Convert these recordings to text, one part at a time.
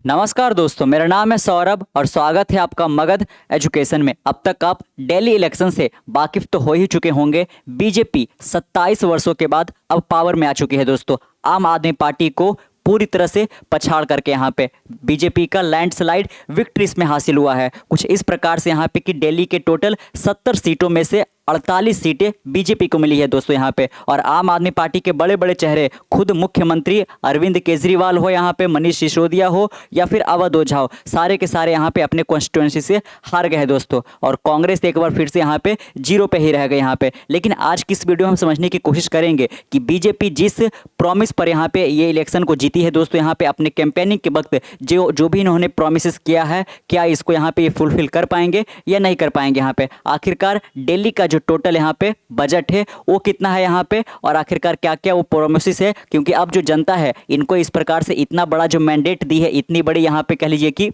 नमस्कार दोस्तों, मेरा नाम है सौरभ और स्वागत है आपका मगध एजुकेशन में। अब तक आप दिल्ली इलेक्शन से वाकिफ तो हो ही चुके होंगे। बीजेपी 27 वर्षों के बाद अब पावर में आ चुकी है दोस्तों। आम आदमी पार्टी को पूरी तरह से पछाड़ करके यहाँ पे बीजेपी का लैंडस्लाइड विक्ट्री इसमें हासिल हुआ है। कुछ इस प्रकार से यहाँ पे कि दिल्ली के टोटल 70 सीटों में से 48 सीटें बीजेपी को मिली है दोस्तों यहाँ पे। और आम आदमी पार्टी के बड़े बड़े चेहरे, खुद मुख्यमंत्री अरविंद केजरीवाल हो, यहाँ पे मनीष सिसोदिया हो या फिर अवध ओझा हो, सारे के सारे यहाँ पे अपने कॉन्स्टिट्यूंसी से हार गए हैं दोस्तों। और कांग्रेस एक बार फिर से यहाँ पे जीरो पे ही रह गए यहाँ पे। लेकिन आज की इस वीडियो में हम समझने की कोशिश करेंगे कि बीजेपी जिस प्रॉमिस पर यहाँ पे ये इलेक्शन को जीती है दोस्तों, यहाँ पे अपने कैंपेनिंग के वक्त जो भी इन्होंने प्रॉमिसेस किया है, क्या इसको यहाँ पे ये फुलफिल कर पाएंगे या नहीं कर पाएंगे। यहाँ पे आखिरकार दिल्ली का जो टोटल यहाँ पे बजट है वो कितना है यहाँ पे, और आखिरकार क्या क्या वो प्रोमिस है। क्योंकि अब जो जनता है इनको इस प्रकार से इतना बड़ा जो मैंडेट दी है, इतनी बड़ी यहाँ पे कह लीजिए कि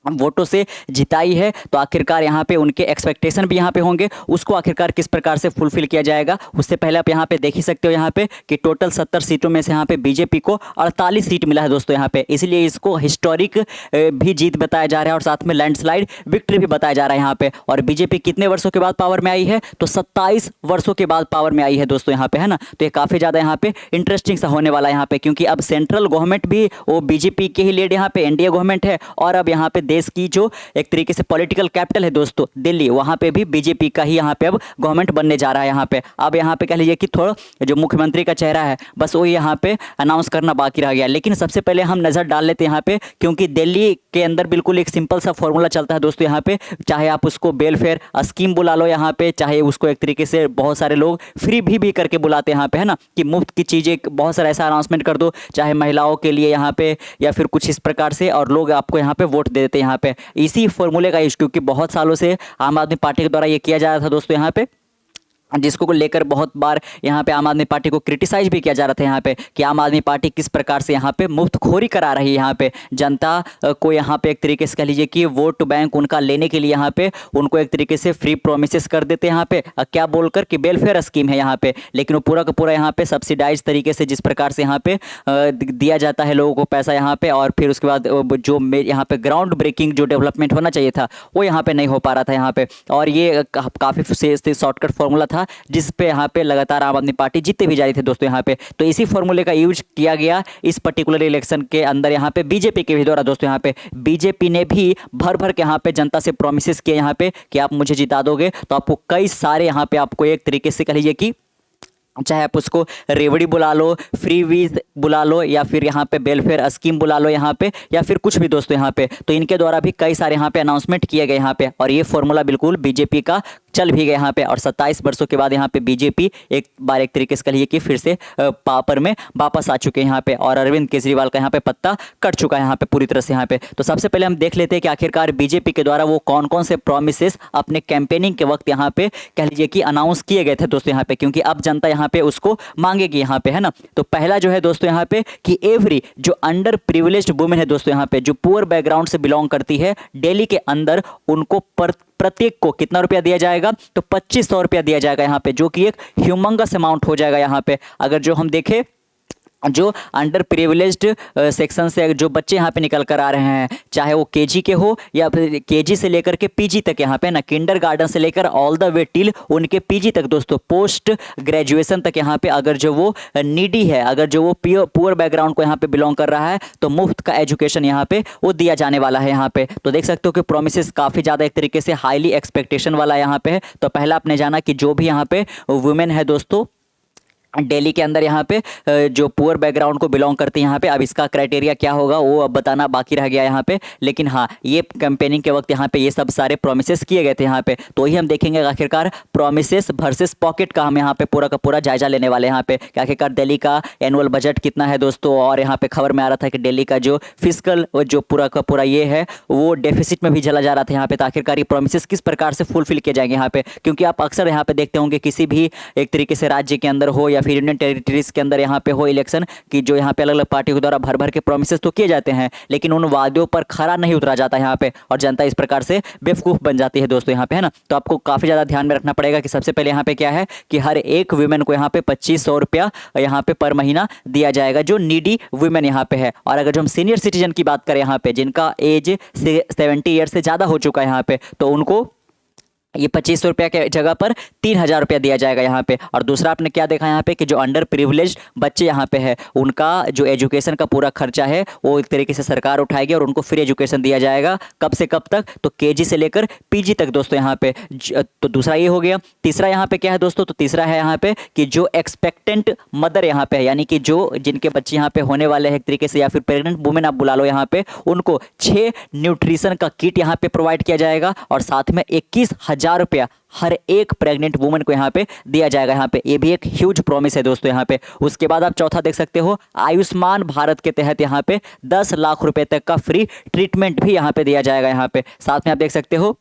वोटों से जिताई है, तो आखिरकार यहाँ पे उनके एक्सपेक्टेशन भी यहाँ पे होंगे, उसको आखिरकार किस प्रकार से फुलफिल किया जाएगा। उससे पहले आप यहाँ पे देख ही सकते हो यहाँ पे कि टोटल 70 सीटों में से यहाँ पे बीजेपी को 48 सीट मिला है दोस्तों यहाँ पे। इसलिए इसको हिस्टोरिक भी जीत बताया जा रहा है और साथ में लैंडस्लाइड विक्ट्री भी बताया जा रहा है यहाँ पे। और बीजेपी कितने वर्षों के बाद पावर में आई है, तो 27 वर्षों के बाद पावर में आई है दोस्तों यहाँ पे, है ना। तो ये काफ़ी ज़्यादा यहाँ पे इंटरेस्टिंग सा होने वाला है यहाँ पे, क्योंकि अब सेंट्रल गवर्नमेंट भी वो बीजेपी के ही लीड यहाँ पे एनडीए गवर्नमेंट है। और अब यहाँ पे देश की जो एक तरीके से पॉलिटिकल कैपिटल है दोस्तों दिल्ली, वहां पे भी बीजेपी का ही यहाँ पे अब गवर्नमेंट बनने जा रहा है यहाँ पे। अब यहाँ पे कह लीजिए कि थोड़ा जो मुख्यमंत्री का चेहरा है बस वो यहाँ पे अनाउंस करना बाकी रह गया। लेकिन सबसे पहले हम नज़र डाल लेते हैं यहाँ पे, क्योंकि दिल्ली के अंदर बिल्कुल एक सिंपल सा फॉर्मूला चलता है दोस्तों यहाँ पे। चाहे आप उसको वेलफेयर स्कीम बुला लो यहाँ पे, चाहे उसको एक तरीके से बहुत सारे लोग फ्री भी करके बुलाते हैं यहाँ पे, है ना, कि मुफ्त की चीज़ें बहुत सारा ऐसा अनाउंसमेंट कर दो, चाहे महिलाओं के लिए यहाँ पे या फिर कुछ इस प्रकार से, और लोग आपको यहाँ पे वोट दे देते हैं यहाँ पे। इसी फॉर्मूले का इश्यू, क्योंकि बहुत सालों से आम आदमी पार्टी के द्वारा ये किया जा रहा था दोस्तों यहाँ पे, जिसको लेकर बहुत बार यहाँ पे आम आदमी पार्टी को क्रिटिसाइज भी किया जा रहा था यहाँ पे कि आम आदमी पार्टी किस प्रकार से यहाँ पे मुफ्तखोरी करा रही है यहाँ पे जनता को। यहाँ पे एक तरीके से कह लीजिए कि वोट बैंक उनका लेने के लिए यहाँ पे उनको एक तरीके से फ्री प्रोमिसेस कर देते हैं यहाँ पे, क्या बोलकर कि वेलफेयर स्कीम है यहाँ पे। लेकिन वो पूरा का पूरा यहाँ पे सब्सिडाइज तरीके से जिस प्रकार से यहाँ पे दिया जाता है लोगों को पैसा यहाँ पे, और फिर उसके बाद जो यहाँ पे ग्राउंड ब्रेकिंग जो डेवलपमेंट होना चाहिए था वो यहाँ पे नहीं हो पा रहा था यहाँ पे। और ये काफ़ी शॉर्टकट फॉर्मूला था जिस पे यहाँ पे लगातार आम आदमी पार्टी जीतते भी जा रही थे दोस्तों यहाँ पे। तो इसी फॉर्मूले का यूज किया गया इस पर्टिकुलर इलेक्शन के अंदर यहाँ पे बीजेपी के भी द्वारा दोस्तों। यहाँ पे बीजेपी ने भी भर के यहाँ पे जनता से प्रोमिसेस किए यहाँ पे कि आप मुझे जिता दोगे तो आपको कई सारे यहाँ पे आपको एक तरीके से कह लीजिए कि चाहे आप उसको रेवड़ी बुला लो, फ्री वीज बुला लो, या फिर यहाँ पे वेलफेयर स्कीम बुला लो यहाँ पे, या फिर कुछ भी दोस्तों यहाँ पे, तो इनके द्वारा भी कई सारे यहाँ पे अनाउंसमेंट किए गए यहाँ पे। और ये फॉर्मूला बिल्कुल बीजेपी का चल भी गया यहाँ पे। और 27 वर्षों के बाद यहाँ पे बीजेपी एक बार एक तरीके से कहिए कि फिर से पावर में वापस आ चुके हैं यहाँ पे, और अरविंद केजरीवाल का यहाँ पे पत्ता कट चुका है यहाँ पे पूरी तरह से यहाँ पे। तो सबसे पहले हम देख लेते हैं कि आखिरकार बीजेपी के द्वारा वो कौन कौन से प्रोमिसेस अपने कैंपेनिंग के वक्त यहाँ पे कह लीजिए कि अनाउंस किए गए थे दोस्तों यहाँ पे, क्योंकि अब जनता यहाँ पे उसको मांगेगी यहाँ पे, है ना। तो पहला जो है दोस्तों यहाँ पे कि एवरी जो अंडर प्रिविलेज्ड वुमेन है दोस्तों यहाँ पे, जो पुअर बैकग्राउंड से बिलोंग करती है दिल्ली के अंदर, उनको प्रत्येक को कितना रुपया दिया जाएगा, तो 2500 रुपया दिया जाएगा यहाँ पे, जो कि एक ह्यूमंगस अमाउंट हो जाएगा यहाँ पे। अगर जो हम देखें जो अंडर प्रिविलेज्ड सेक्शन से जो बच्चे यहाँ पे निकल कर आ रहे हैं, चाहे वो केजी के हो या फिर केजी से लेकर के पीजी तक यहाँ पे ना, किंडरगार्टन से लेकर ऑल द वे टिल उनके पीजी तक दोस्तों, पोस्ट ग्रेजुएशन तक यहाँ पे, अगर जो वो नीडी है, अगर जो वो पुअर बैकग्राउंड को यहाँ पे बिलोंग कर रहा है, तो मुफ्त का एजुकेशन यहाँ पे वो दिया जाने वाला है यहाँ पे। तो देख सकते हो कि प्रोमिसेस काफ़ी ज़्यादा एक तरीके से हाईली एक्सपेक्टेशन वाला यहाँ पे है। तो पहला आपने जाना कि जो भी यहाँ पे वुमेन है दोस्तों दिल्ली के अंदर यहाँ पे जो पुअर बैकग्राउंड को बिलोंग करती है यहाँ पे, अब इसका क्राइटेरिया क्या होगा वो अब बताना बाकी रह गया यहाँ पे। लेकिन हाँ, ये कैंपेनिंग के वक्त यहाँ पे ये सब सारे प्रोमिसेस किए गए थे यहाँ पे। तो ही हम देखेंगे आखिरकार प्रोमिसेस वर्सेस पॉकेट का हम यहाँ पे पूरा का पूरा जायजा लेने वाले यहाँ पे कि आखिरकार दिल्ली का एनुअल बजट कितना है दोस्तों। और यहाँ पे खबर में आ रहा था कि दिल्ली का जो फिजिकल जो पूरा का पूरा ये है वो डेफिसिट में भी चला जा रहा था यहाँ पे। तो आखिरकार ये प्रोमिसेस किस प्रकार से फुलफिल किए जाएंगे यहाँ पे, क्योंकि आप अक्सर यहाँ पे देखते होंगे किसी भी एक तरीके से राज्य के अंदर हो या फिर यूनियन टेरिटरीज के अंदर यहाँ पे हो इलेक्शन कि जो यहाँ पे अलग अलग पार्टियों के द्वारा भर भर के प्रोमिसेस तो किए जाते हैं, लेकिन उन वादों पर खरा नहीं उतरा जाता यहाँ पे, और जनता इस प्रकार से बेवकूफ़ बन जाती है दोस्तों यहाँ पे, है ना। तो आपको काफ़ी ज़्यादा ध्यान में रखना पड़ेगा कि सबसे पहले यहाँ पे क्या है कि हर एक वुमेन को यहाँ पे 2500 रुपया यहाँ पे पर महीना दिया जाएगा, जो नीडी वुमेन यहाँ पे है। और अगर जो हम सीनियर सिटीजन की बात करें यहाँ पे, जिनका एज 70 ईयर से ज़्यादा हो चुका है यहाँ पे, तो उनको ये 2500 रुपया के जगह पर 3000 रुपया दिया जाएगा यहाँ पे। और दूसरा आपने क्या देखा यहाँ पे कि जो अंडर प्रिविलेज बच्चे यहाँ पे है, उनका जो एजुकेशन का पूरा खर्चा है वो एक तरीके से सरकार उठाएगी और उनको फ्री एजुकेशन दिया जाएगा। कब से कब तक? तो केजी से लेकर पीजी तक दोस्तों यहाँ पे। तो दूसरा ये हो गया। तीसरा यहाँ पे क्या है दोस्तों? तो तीसरा है यहाँ पे कि जो एक्सपेक्टेंट मदर यहाँ पे है, यानी कि जो जिनके बच्चे यहाँ पे होने वाले हैं एक तरीके से, या फिर प्रेग्नेंट वुमेन आप बुला लो यहाँ पे, उनको 6 न्यूट्रिशन का किट यहाँ पे प्रोवाइड किया जाएगा और साथ में 21,000 रुपया हर एक प्रेग्नेंट वुमन को यहाँ पे दिया जाएगा। यहाँ पे ये भी एक ह्यूज प्रॉमिस है दोस्तों यहाँ पे। उसके बाद आप चौथा देख सकते हो, आयुष्मान भारत के तहत यहाँ पे 10 लाख रुपए तक का फ्री ट्रीटमेंट भी यहाँ पे दिया जाएगा। यहाँ पे साथ में आप देख सकते हो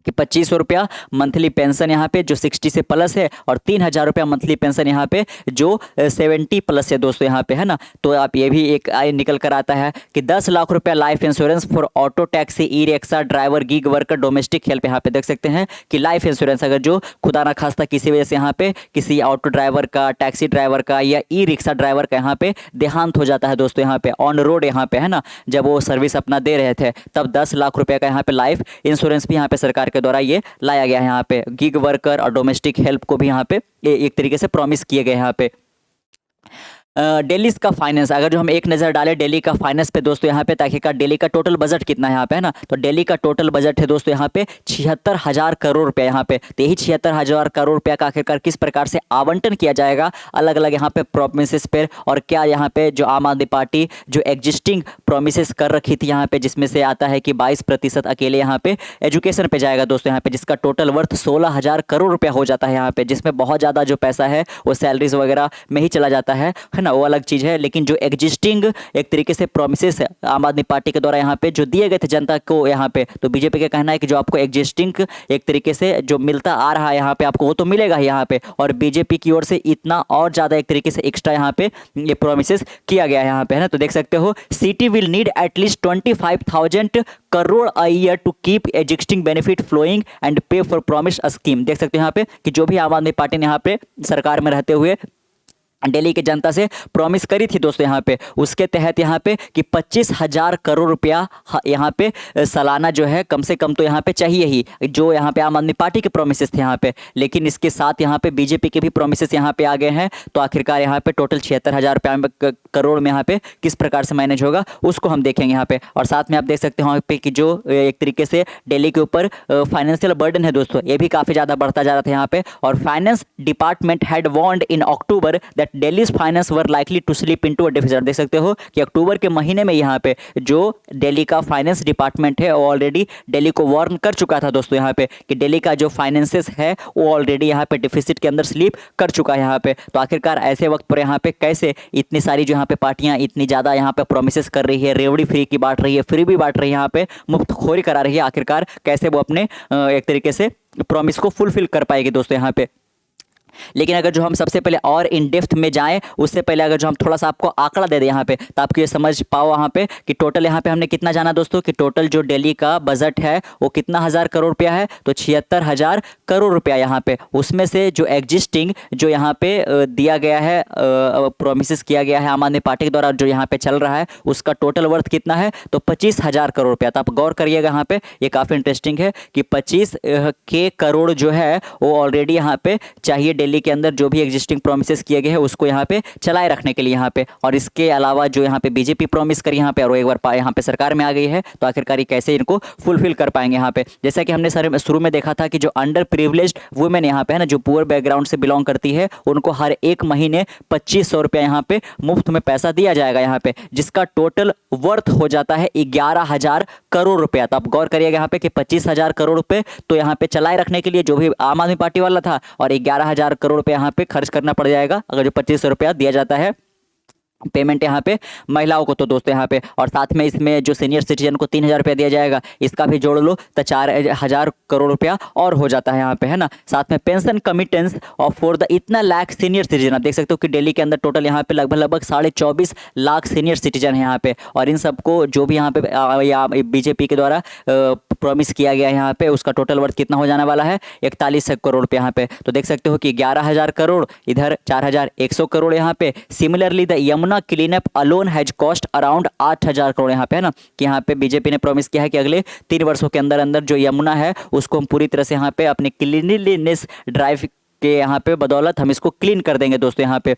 कि 2500 रुपया मंथली पेंशन यहाँ पे जो 60 से प्लस है, और 3000 रुपया मंथली पेंशन यहाँ पे जो 70 प्लस है दोस्तों यहाँ पे, है ना। तो आप ये भी एक निकल कर आता है कि 10 लाख रुपया life insurance for auto taxi, e rickshaw driver, gig worker, domestic help. यहाँ पे देख सकते हैं कि लाइफ इंश्योरेंस अगर जो खुदा ना खास्ता किसी वजह से यहाँ पे किसी ऑटो ड्राइवर का, टैक्सी ड्राइवर का या ई रिक्शा ड्राइवर का यहाँ पे देहांत हो जाता है दोस्तों यहाँ पे ऑन रोड यहाँ पे, है ना, जब वो सर्विस अपना दे रहे थे, तब 10 लाख रुपये का यहाँ पे लाइफ इंश्योरेंस भी यहाँ पे सरकार के द्वारा ये लाया गया है। यहाँ पे गिग वर्कर और डोमेस्टिक हेल्प को भी यहाँ पे एक तरीके से प्रॉमिस किए गए यहाँ पे। दिल्ली का फाइनेंस, अगर जो हम एक नज़र डालें दिल्ली का फाइनेंस पे दोस्तों यहाँ पे, ताकि का दिल्ली का टोटल बजट कितना है यहाँ पे, है ना। तो दिल्ली का टोटल बजट है दोस्तों यहाँ पे 76,000 करोड़ रुपया यहाँ पे। तो यही 76,000 करोड़ रुपया का आखिरकार किस प्रकार से आवंटन किया जाएगा अलग अलग यहाँ पे प्रोमिसेस पर, और क्या यहाँ पे जो आम आदमी पार्टी जो एग्जिस्टिंग प्रोमिसेस कर रखी थी यहाँ पे, जिसमें से आता है कि 22% अकेले यहाँ पे एजुकेशन पे जाएगा दोस्तों यहाँ पे, जिसका टोटल वर्थ 16,000 करोड़ रुपया हो जाता है यहाँ पे, जिसमें बहुत ज़्यादा जो पैसा है वो सैलरीज वगैरह में ही चला जाता है ना, वो अलग चीज़ है। लेकिन जो एग्जिस्टिंग एक तरीके से प्रोमिसेस आम आदमी पार्टी के द्वारा यहाँ पे जो दिए गए थे जनता को यहाँ पे, तो बीजेपी का कहना है कि जो आपको एग्जिस्टिंग एक तरीके से जो मिलता आ रहा है यहाँ पे आपको, वो तो मिलेगा ही यहाँ पे, और बीजेपी की ओर से इतना और ज़्यादा एक तरीके से एक्स्ट्रा यहाँ पे ये प्रोमिसेस किया गया है यहाँ पे, है ना। तो देख सकते हो, city will need at least 25,000 crore a year to keep existing benefit flowing and pay for promise scheme. देख सकते हो यहाँ पे कि जो भी आम आदमी पार्टी ने यहाँ पे सरकार में रहते हुए दिल्ली की जनता से प्रॉमिस करी थी दोस्तों यहाँ पे, उसके तहत यहाँ पे कि 25,000 करोड़ रुपया यहाँ पे सालाना जो है कम से कम तो यहाँ पे चाहिए ही, जो यहाँ पे आम आदमी पार्टी के प्रोमिसेस थे यहाँ पे। लेकिन इसके साथ यहाँ पे बीजेपी के भी प्रोमिसेस यहाँ पे आ गए हैं। तो आखिरकार यहाँ पे टोटल 76,000 रुपया करोड़ में यहाँ पे किस प्रकार से मैनेज होगा उसको हम देखेंगे यहाँ पे। और साथ में आप देख सकते हो यहाँ पे कि जो एक तरीके से दिल्ली के ऊपर फाइनेंशियल बर्डन है दोस्तों, ये भी काफ़ी ज़्यादा बढ़ता जा रहा था यहाँ पे। और finance department had warned in October that Delhi finance were likely to slip into a deficit. देख सकते हो कि अक्टूबर के महीने में यहाँ पे जो दिल्ली का फाइनेंस डिपार्टमेंट है वो ऑलरेडी दिल्ली को वार्न कर चुका था दोस्तों यहाँ पे कि दिल्ली का जो फाइनेंसेस है वो ऑलरेडी यहाँ पे डिफिसिट के अंदर स्लिप कर चुका है यहाँ पे। तो आखिरकार ऐसे वक्त पर यहाँ पे कैसे इतनी सारी जो यहाँ पे पार्टियां इतनी ज़्यादा यहाँ पे प्रोमिसेस कर रही है, रेवड़ी फ्री की बांट रही है, फ्री भी बांट रही है, यहाँ पे मुफ्त खोरी करा रही है, आखिरकार कैसे वो अपने एक तरीके से प्रॉमिस को फुलफिल कर पाएगी दोस्तों यहाँ पे। लेकिन अगर जो हम सबसे पहले और इन डेप्थ में जाएं, उससे पहले अगर जो हम थोड़ा सा आपको आंकड़ा दे दें यहाँ पे, तो आपको ये समझ पाओ यहाँ पे कि टोटल यहाँ पे हमने कितना जाना दोस्तों, कि टोटल जो दिल्ली का बजट है वो कितना हज़ार करोड़ रुपया है, तो 76,000 करोड़ रुपया यहाँ पे। उसमें से जो एग्जिस्टिंग जो यहाँ पे दिया गया है, प्रोमिस किया गया है आम आदमी पार्टी के द्वारा जो यहाँ पे चल रहा है, उसका टोटल वर्थ कितना है, तो 25,000 करोड़ रुपया। तो आप गौर करिएगा यहाँ पे, ये काफ़ी इंटरेस्टिंग है कि 25 के करोड़ जो है वो ऑलरेडी यहाँ पे चाहिए दिल्ली के अंदर जो भी एग्जिस्टिंग प्रोमिसेस किए गए हैं उसको यहाँ पे चलाए रखने के लिए यहाँ पे। और इसके अलावा जो यहाँ पे बीजेपी प्रॉमिस करी यहाँ पे और एक बार यहाँ पे सरकार में आ गई है, तो आखिरकार ये कैसे इनको फुलफिल कर पाएंगे यहाँ पे। जैसा कि हमने शुरू में देखा था कि जो अंडर प्रिविलेज्ड वुमेन यहाँ पे है ना, जो पुअर बैकग्राउंड से बिलोंग करती है, उनको हर एक महीने 2500 रुपया यहाँ पे मुफ्त में पैसा दिया जाएगा यहाँ पे, जिसका टोटल वर्थ हो जाता है 11,000 करोड़ रुपया। तो आप गौर करिएगा यहाँ पे कि 25,000 करोड़ रुपए तो यहाँ पे चलाए रखने के लिए जो भी आम आदमी पार्टी वाला था, और 11,000 करोड़ रुपए यहाँ पे खर्च करना पड़ जाएगा अगर जो 2500 रुपया दिया जाता है पेमेंट यहाँ पे महिलाओं को तो दोस्तों यहाँ पे, और साथ में इसमें जो सीनियर सिटीजन को 3,000 रुपया दिया जाएगा, इसका भी जोड़ लो तो 4,000 करोड़ रुपया और हो जाता है यहाँ पे, है ना। साथ में पेंशन कमिटेंस ऑफ फॉर द इतना लाख सीनियर सिटीजन, आप देख सकते हो कि दिल्ली के अंदर टोटल यहाँ पे लगभग 24.5 लाख सीनियर सिटीजन है यहाँ पे, और इन सबको जो भी यहाँ पे बीजेपी के द्वारा प्रॉमिस किया गया है यहाँ पे, उसका टोटल वर्थ कितना हो जाने वाला है, 41 करोड़ रुपये यहाँ पे। तो देख सकते हो कि 11,000 करोड़, इधर 4,100 करोड़ यहाँ पे। Similarly the Yamuna clean up alone has cost around 8,000 crore यहाँ पे, है ना, कि यहाँ पे बीजेपी ने प्रॉमिस किया है कि अगले 3 वर्षों के अंदर अंदर जो यमुना है उसको हम पूरी तरह से यहाँ पे अपने क्लीनलीनेस ड्राइव के यहाँ पे बदौलत हम इसको क्लीन कर देंगे दोस्तों यहाँ पे।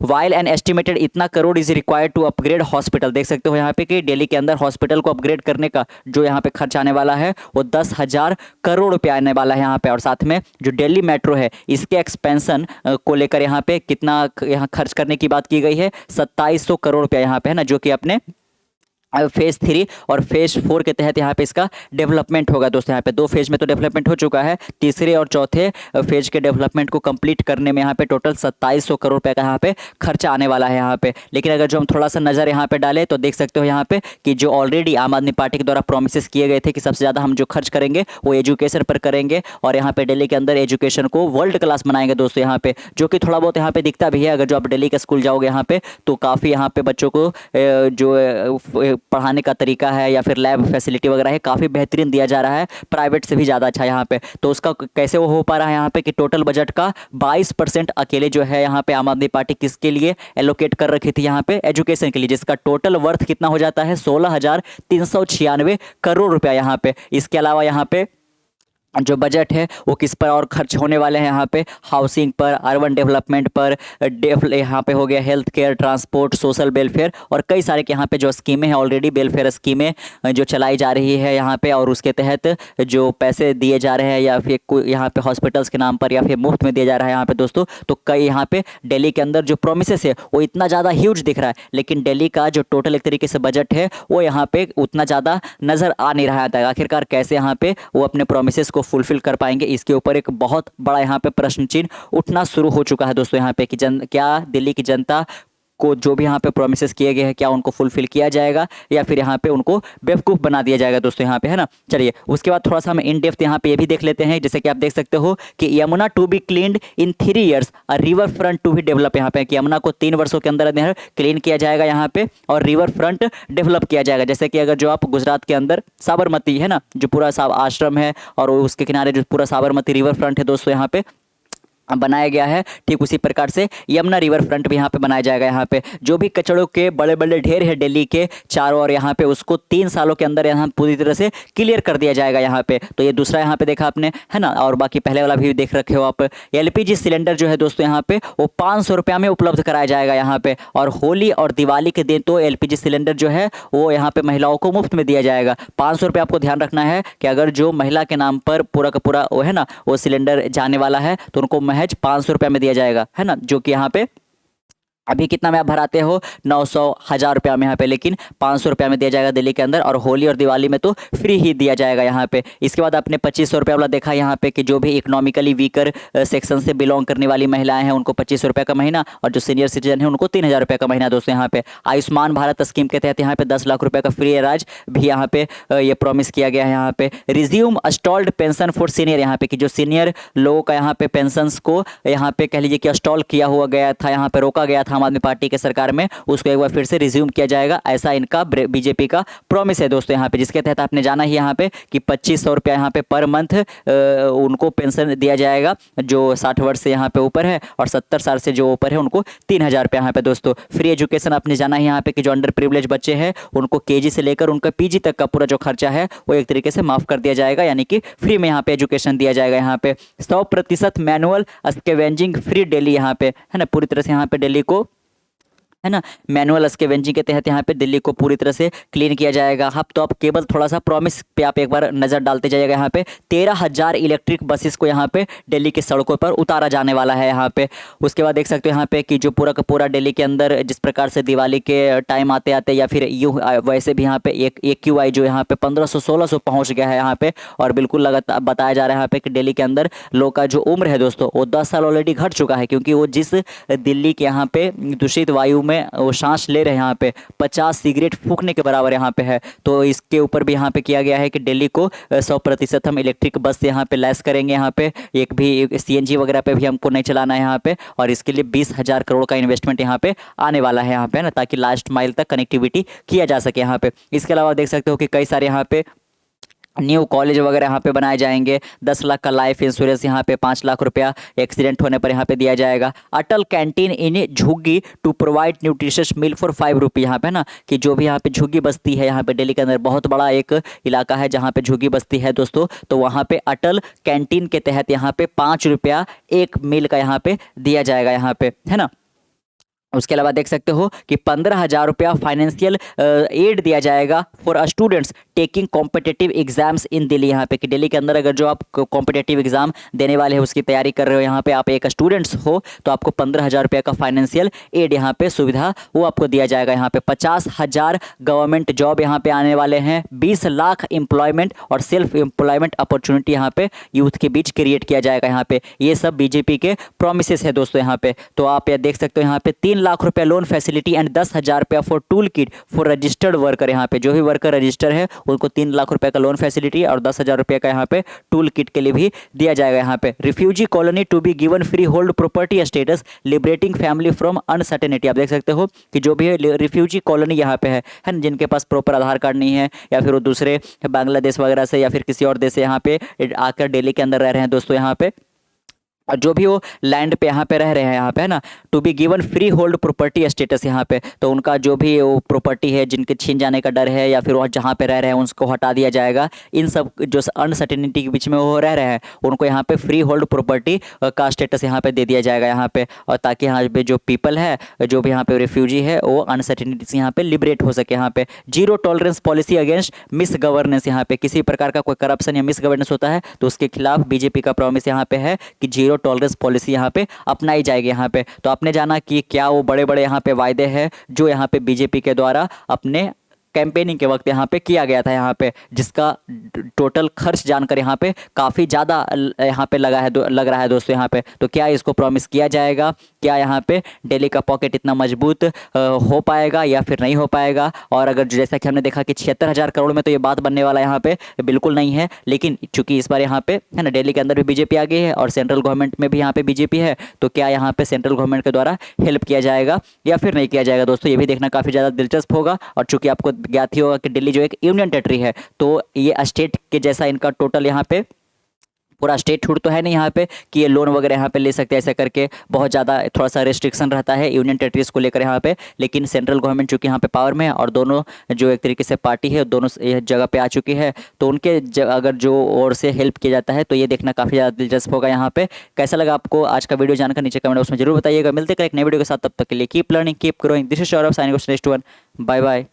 वाइल एन एस्टिमेटेड इतना crore is required to upgrade hospital, देख सकते हो यहाँ पे कि दिल्ली के अंदर हॉस्पिटल को अपग्रेड करने का जो यहाँ पे खर्च आने वाला है वो 10,000 करोड़ रुपये आने वाला है यहाँ पे। और साथ में जो दिल्ली मेट्रो है इसके एक्सपेंशन को लेकर यहाँ पे कितना यहाँ खर्च करने की बात की गई है, 2700 करोड़ रुपया यहाँ पे, है ना, जो कि अपने फेज़ 3 और फेज़ 4 के तहत यहाँ पे इसका डेवलपमेंट होगा दोस्तों। यहाँ पे 2 फेज़ में तो डेवलपमेंट हो चुका है, तीसरे और चौथे फेज़ के डेवलपमेंट को कंप्लीट करने में यहाँ पे टोटल 2700 करोड़ रुपये का यहाँ पे खर्चा आने वाला है यहाँ पे। लेकिन अगर जो हम थोड़ा सा नज़र यहाँ पे डालें तो देख सकते हो यहाँ पे कि जो ऑलरेडी आम आदमी पार्टी के द्वारा प्रोमिस किए गए थे कि सबसे ज़्यादा हम जो खर्च करेंगे वो एजुकेशन पर करेंगे, और यहाँ पे दिल्ली के अंदर एजुकेशन को वर्ल्ड क्लास बनाएंगे दोस्तों यहाँ पे, जो कि थोड़ा बहुत यहाँ पे दिखता भी है। अगर जो आप दिल्ली का स्कूल जाओगे यहाँ पे तो काफ़ी यहाँ पे बच्चों को जो पढ़ाने का तरीका है या फिर लैब फैसिलिटी वगैरह है काफ़ी बेहतरीन दिया जा रहा है, प्राइवेट से भी ज़्यादा अच्छा यहाँ पे। तो उसका कैसे वो हो पा रहा है यहाँ पे कि टोटल बजट का 22% अकेले जो है यहाँ पे आम आदमी पार्टी किसके लिए एलोकेट कर रखी थी यहाँ पे, एजुकेशन के लिए, जिसका टोटल वर्थ कितना हो जाता है 16,396 करोड़ रुपया यहाँ पे। इसके अलावा यहाँ पे जो बजट है वो किस पर और खर्च होने वाले हैं यहाँ पे, हाउसिंग पर, अर्बन डेवलपमेंट पर, यहाँ पे हो गया health care, transport, social welfare, और कई सारे के यहाँ पे जो स्कीमें हैं ऑलरेडी वेलफेयर स्कीमें जो चलाई जा रही है यहाँ पे, और उसके तहत जो पैसे दिए जा रहे हैं या फिर यहाँ पे हॉस्पिटल्स के नाम पर या फिर मुफ्त में दिया जा रहा है यहाँ पे दोस्तों। तो कई यहाँ पे दिल्ली के अंदर जो प्रोमिसेस है वो इतना ज़्यादा ह्यूज दिख रहा है, लेकिन दिल्ली का जो टोटल एक तरीके से बजट है वो यहाँ पे उतना ज़्यादा नज़र आ नहीं रहा था। आखिरकार कैसे यहाँ पे वो अपने प्रोमिसेस को फुलफिल कर पाएंगे, इसके ऊपर एक बहुत बड़ा यहाँ पे प्रश्न चिन्ह उठना शुरू हो चुका है दोस्तों यहाँ पे कि क्या दिल्ली की जनता को जो भी यहाँ पे प्रोमिसेस किए गए हैं क्या उनको फुलफिल किया जाएगा या फिर यहाँ पे उनको बेवकूफ़ बना दिया जाएगा दोस्तों यहाँ पे, है ना। चलिए उसके बाद थोड़ा सा हम इन डेप्थ यहाँ पे ये भी देख लेते हैं, जैसे कि आप देख सकते हो कि Yamuna to be cleaned in 3 years, और river front to be develop, यहाँ पे कि यमुना को 3 वर्षों के अंदर क्लीन किया जाएगा यहाँ पे, और रिवर फ्रंट डेवलप किया जाएगा। जैसे कि अगर जो आप गुजरात के अंदर साबरमती है ना, जो पूरा आश्रम है और उसके किनारे जो पूरा साबरमती रिवर फ्रंट है दोस्तों यहाँ पे बनाया गया है, ठीक उसी प्रकार से यमुना रिवर फ्रंट भी यहाँ पे बनाया जाएगा। यहाँ पे जो भी कचड़ों के बड़े बड़े ढेर है दिल्ली के चारों ओर, यहाँ पे उसको 3 सालों के अंदर यहाँ पूरी तरह से क्लियर कर दिया जाएगा यहाँ पे। तो ये दूसरा यहाँ पे देखा आपने, है ना, और बाकी पहले वाला भी देख रखे हो आप। LPG सिलेंडर जो है दोस्तों यहाँ पे वो 500 रुपया में उपलब्ध कराया जाएगा यहाँ पे, और होली और दिवाली के दिन तो LPG सिलेंडर जो है वो यहाँ पे महिलाओं को मुफ्त में दिया जाएगा। 500 रुपये आपको ध्यान रखना है कि अगर जो महिला के नाम पर पूरा का पूरा वो है ना वो सिलेंडर जाने वाला है तो उनको महज 500 रुपये में दिया जाएगा, है ना, जो कि यहाँ पे अभी कितना में आप भराते हो 900 1000 रुपया में यहाँ पे, लेकिन 500 रुपया में दिया जाएगा दिल्ली के अंदर, और होली और दिवाली में तो फ्री ही दिया जाएगा यहाँ पे। इसके बाद आपने 2500 रुपया वाला देखा यहाँ पे कि जो भी इकोनॉमिकली वीकर सेक्शन से बिलोंग करने वाली महिलाएं हैं उनको 2500 रुपये का महीना, और जो सीनियर सिटीजन है उनको 3000 रुपये का महीना दोस्तों यहाँ पे। आयुष्मान भारत स्कीम के तहत यहाँ पे 10 लाख रुपये का फ्री इलाज भी यहाँ पे ये प्रॉमिस किया गया है यहाँ पे। Resume stalled pension for senior, यहाँ पे कि जो सीनियर लोगों का यहाँ पे पेंशन को यहाँ पे कह लीजिए कि स्टॉल किया हुआ गया था, यहाँ पे रोका गया था आम आदमी पार्टी के सरकार में, उसको एक बार फिर से रिज्यूम किया जाएगा, ऐसा इनका बीजेपी का प्रॉमिस है दोस्तों यहाँ पे। जिसके तहत आपने जाना ही यहाँ पे कि 2500 रुपया यहाँ पे पर मंथ उनको पेंशन दिया जाएगा जो 60 वर्ष से यहाँ पे ऊपर है, और 70 साल से जो ऊपर है उनको 3000 रुपया यहाँ पे दोस्तों। फ्री एजुकेशन आपने जाना ही यहाँ पे कि जो अंडर प्रिविलेज बच्चे हैं उनको KG से लेकर उनका PG तक का पूरा जो खर्चा है वो एक तरीके से माफ कर दिया जाएगा, यानी कि फ्री में यहाँ पे एजुकेशन दिया जाएगा। यहाँ पे 100% मैनुअल स्कैवेंजिंग फ्री दिल्ली यहाँ पे, है ना, पूरी तरह से यहाँ पे दिल्ली को, है ना, मैनुअल स्कैवेंजिंग के तहत यहाँ पे दिल्ली को पूरी तरह से क्लीन किया जाएगा। अब तो आप केवल थोड़ा सा प्रॉमिस पे आप एक बार नज़र डालते जाइएगा। यहाँ पे 13,000 इलेक्ट्रिक बसेस को यहाँ पे दिल्ली की सड़कों पर उतारा जाने वाला है यहाँ पे। उसके बाद देख सकते हो यहाँ पे कि जो पूरा का पूरा दिल्ली के अंदर जिस प्रकार से दिवाली के टाइम आते आते या फिर यूँ वैसे भी यहाँ पे एक AQI जो यहाँ पे 1500-1600 पहुँच गया है यहाँ पे, और बिल्कुल लगातार बताया जा रहा है यहाँ पे कि दिल्ली के अंदर लोग का जो उम्र है दोस्तों वो 10 साल ऑलरेडी घट चुका है, क्योंकि वो जिस दिल्ली के यहाँ पे दूषित वायु में वो सांस ले रहे हैं यहाँ पे 50 सिगरेट फूकने के बराबर यहाँ पे है। तो इसके ऊपर भी यहाँ पे किया गया है कि दिल्ली को 100% हम इलेक्ट्रिक बस से यहाँ पे लैस करेंगे। यहाँ पे एक भी CNG वगैरह पे भी हमको नहीं चलाना है यहाँ पे, और इसके लिए 20,000 करोड़ का इन्वेस्टमेंट यहाँ पे आने वाला है यहाँ पे ना, ताकि लास्ट माइल तक कनेक्टिविटी किया जा सके यहाँ पे। इसके अलावा देख सकते हो कि कई सारे यहाँ पे न्यू कॉलेज वगैरह यहाँ पे बनाए जाएंगे। 10 लाख का लाइफ इंश्योरेंस यहाँ पे, 5 लाख रुपया एक्सीडेंट होने पर यहाँ पे दिया जाएगा। अटल canteen in jhuggi to provide nutritious meal for 5 रुपये यहाँ पे ना, कि जो भी यहाँ पे झुग्गी बस्ती है यहाँ पे दिल्ली के अंदर बहुत बड़ा एक इलाका है जहाँ पे झुग्गी बस्ती है दोस्तों, तो वहाँ पे अटल कैंटीन के तहत यहाँ पे 5 रुपया एक मील का यहाँ पे दिया जाएगा यहाँ पे, है ना। उसके अलावा देख सकते हो कि 15,000 रुपया फाइनेंशियल एड दिया जाएगा for students taking competitive exams इन दिल्ली। यहाँ पे कि दिल्ली के अंदर अगर जो आप कॉम्पिटिटिव एग्जाम देने वाले हैं, उसकी तैयारी कर रहे हो, यहाँ पे आप एक स्टूडेंट्स हो, तो आपको 15,000 रुपया का फाइनेंशियल एड यहाँ पे सुविधा वो आपको दिया जाएगा। यहाँ पे 50,000 गवर्नमेंट जॉब यहाँ पे आने वाले हैं। 20 लाख एम्प्लॉयमेंट और सेल्फ एम्प्लॉयमेंट अपॉर्चुनिटी यहाँ पे यूथ के बीच क्रिएट किया जाएगा। यहाँ पे ये सब बीजेपी के प्रोमिसेस है दोस्तों यहाँ पे। तो आप ये देख सकते हो यहाँ पे 3 लाख रुपया लोन फैसिलिटी एंड 10,000 रुपया for tool kit for registered worker. यहाँ पे जो भी वर्कर रजिस्टर है उनको 3 लाख रुपए का लोन फैसिलिटी और 10,000 रुपये का यहाँ पे टूल किट के लिए भी दिया जाएगा। यहाँ पे refugee colony to be given freehold property status liberating family from uncertainty. आप देख सकते हो कि जो भी है रिफ्यूजी कॉलोनी यहाँ पे है ना, जिनके पास प्रॉपर आधार कार्ड नहीं है, या फिर वो दूसरे बांग्लादेश वगैरह से या फिर किसी और देश से यहाँ पे आकर दिल्ली के अंदर रह रहे हैं दोस्तों यहाँ पे, और जो भी वो लैंड पे यहाँ पे रह रहे हैं यहाँ पे, है ना, to be given freehold property status यहाँ पे, तो उनका जो भी वो प्रॉपर्टी है जिनके छीन जाने का डर है या फिर वह जहाँ पे रह रहे हैं उसको हटा दिया जाएगा। इन सब जो अनसर्टेनिटी के बीच में वो रह रहे हैं उनको यहाँ पे फ्री होल्ड प्रॉपर्टी का स्टेटस यहाँ पे दे दिया जाएगा यहाँ पे, और ताकि यहाँ पे जो पीपल है, जो भी यहाँ पे रिफ्यूजी है, वो अनसर्टेनिटी से यहाँ पे लिबरेट हो सके। यहाँ पे zero tolerance policy against miss governance. यहाँ पे किसी प्रकार का कोई करप्शन या मिस गवर्नेंस होता है तो उसके खिलाफ बीजेपी का प्रॉमिस यहाँ पे है कि जीरो टॉलरेंस पॉलिसी यहाँ पे अपनाई जाएगी यहाँ पे। तो आपने जाना कि क्या वो बड़े बड़े यहाँ पे वायदे हैं जो यहाँ पे बीजेपी के द्वारा अपने कैंपेनिंग के वक्त यहाँ पे किया गया था यहाँ पे, जिसका टोटल खर्च जानकर यहाँ पे काफ़ी ज़्यादा यहाँ पे लग रहा है दोस्तों यहाँ पे। तो क्या इसको प्रॉमिस किया जाएगा? क्या यहाँ पे दिल्ली का पॉकेट इतना मजबूत हो पाएगा या फिर नहीं हो पाएगा? और अगर जैसा कि हमने देखा कि 76,000 करोड़ में तो ये बात बनने वाला यहाँ पे बिल्कुल नहीं है, लेकिन चूंकि इस बार यहाँ पे है ना दिल्ली के अंदर भी बीजेपी आ गई है और सेंट्रल गवर्नमेंट में भी यहाँ पे बीजेपी है, तो क्या यहाँ पे सेंट्रल गवर्नमेंट के द्वारा हेल्प किया जाएगा या फिर नहीं किया जाएगा दोस्तों, ये भी देखना काफ़ी ज़्यादा दिलचस्प होगा। और चूंकि आपको ज्ञात ही होगा कि दिल्ली जो एक यूनियन टेरिटरी है, तो ये स्टेट के जैसा इनका टोटल यहाँ पे पूरा स्टेटहुड तो है नहीं यहाँ पे कि ये लोन वगैरह यहाँ पे ले सकते हैं, ऐसा करके बहुत ज़्यादा थोड़ा सा रेस्ट्रिक्शन रहता है यूनियन टेरिटरीज को लेकर यहाँ पे। लेकिन सेंट्रल गवर्नमेंट चूँकि यहाँ पे पावर में है और दोनों जो एक तरीके से पार्टी है दोनों जगह पे आ चुकी है, तो उनके अगर जो ओर से हेल्प किया जाता है तो ये देखना काफ़ी ज़्यादा दिलचस्प होगा यहाँ पे। कैसा लगा आपको आज का वीडियो जानकर नीचे कमेंट बॉक्स में जरूर बताइएगा। मिलते हैं एक नए वीडियो के साथ, तब तक के लिए keep learning keep growing. This is Saurabh signing off next one. Bye bye.